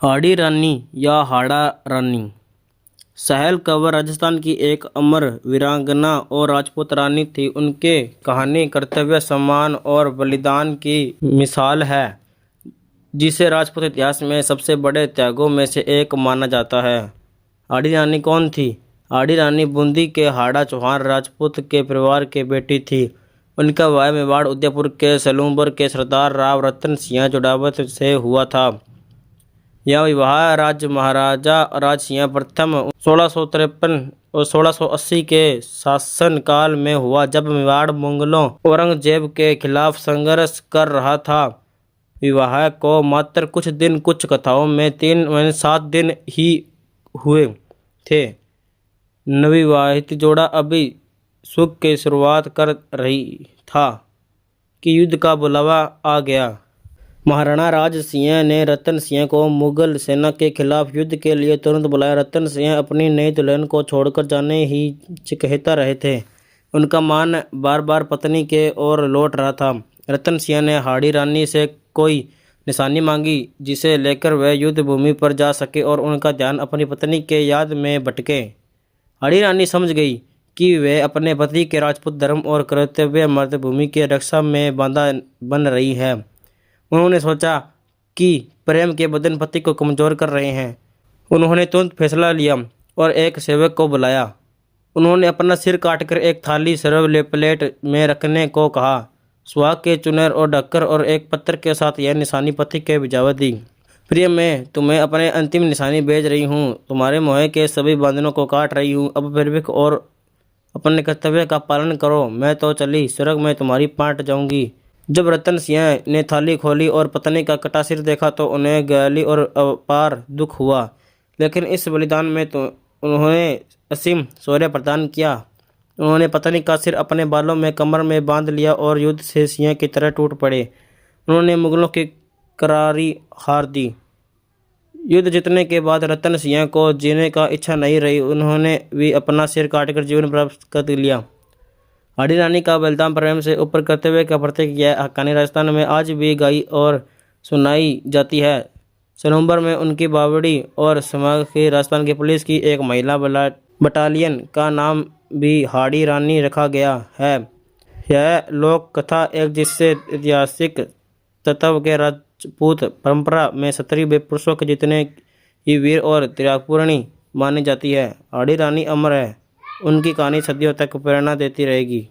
हाड़ी रानी या हाड़ा रानी सहल कंवर राजस्थान की एक अमर वीरांगना और राजपूत रानी थी। उनके कहानी कर्तव्य, सम्मान और बलिदान की मिसाल है, जिसे राजपूत इतिहास में सबसे बड़े त्यागों में से एक माना जाता है। हाड़ी रानी कौन थी? हाड़ी रानी बूंदी के हाड़ा चौहान राजपूत के परिवार की बेटी थी। उनका विवाह मेवाड़ उदयपुर के सलूमपुर के सरदार राव रतन सिंह जोड़ावत से हुआ था। यह विवाह महाराजा राज सिंह प्रथम 1653 और 1680 के शासनकाल में हुआ, जब मेवाड़ मुगलों औरंगजेब के खिलाफ संघर्ष कर रहा था। विवाह को मात्र कुछ दिन, कुछ कथाओं में 3 महीने 7 दिन ही हुए थे। नवविवाहित जोड़ा अभी सुख की शुरुआत कर रही था कि युद्ध का बुलावा आ गया। महाराणा राज सिंह ने रतन सिंह को मुगल सेना के खिलाफ युद्ध के लिए तुरंत बुलाया। रतन सिंह अपनी नई दुल्हन को छोड़कर जाने ही चिकहिता रहे थे। उनका मन बार बार पत्नी के ओर लौट रहा था। रतन सिंह ने हाड़ी रानी से कोई निशानी मांगी, जिसे लेकर वह युद्ध भूमि पर जा सके और उनका ध्यान अपनी पत्नी के याद में भटके। हाड़ी रानी समझ गई कि वह अपने पति के राजपूत धर्म और कर्तव्य मातृभूमि की रक्षा में बाधा बन रही है। उन्होंने सोचा कि प्रेम के बंधन पति को कमजोर कर रहे हैं। उन्होंने तुरंत फैसला लिया और एक सेवक को बुलाया। उन्होंने अपना सिर काटकर एक थाली सर्व प्लेट में रखने को कहा। सुहाग के चुनर और ढक्कर और एक पत्थर के साथ यह निशानी पति के भिजवा दी। प्रिय, मैं तुम्हें अपने अंतिम निशानी भेज रही हूँ। तुम्हारे मोह के सभी बंधनों को काट रही हूँ। अब निर्भीक और अपने कर्तव्य का पालन करो। मैं तो चली, स्वर्ग में तुम्हारी पाट जाऊंगी। जब रतन सिंह ने थाली खोली और पत्नी का कटा सिर देखा तो उन्हें गहरी और अपार दुख हुआ, लेकिन इस बलिदान में तो उन्होंने असीम शौर्य प्रदान किया। उन्होंने पत्नी का सिर अपने बालों में कमर में बांध लिया और युद्ध से सिंह की तरह टूट पड़े। उन्होंने मुगलों की करारी हार दी। युद्ध जीतने के बाद रतन सिंह को जीने का इच्छा नहीं रही। उन्होंने भी अपना सिर काटकर जीवन प्राप्त कर लिया। हाड़ी रानी का बलिदान प्रेम से ऊपर कर्तव्य का प्रतीक यह कहानी राजस्थान में आज भी गाई और सुनाई जाती है। सलूमपुर में उनकी बावड़ी और समाज की राजस्थान की पुलिस की एक महिला बटालियन का नाम भी हाड़ी रानी रखा गया है। यह लोक कथा एक जिससे ऐतिहासिक तत्व के राजपूत परंपरा में क्षत्रिय पुरुषों के जितने ही वीर और त्यागपूर्णी मानी जाती है। हाड़ी रानी अमर है। उनकी कहानी सदियों तक प्रेरणा देती रहेगी।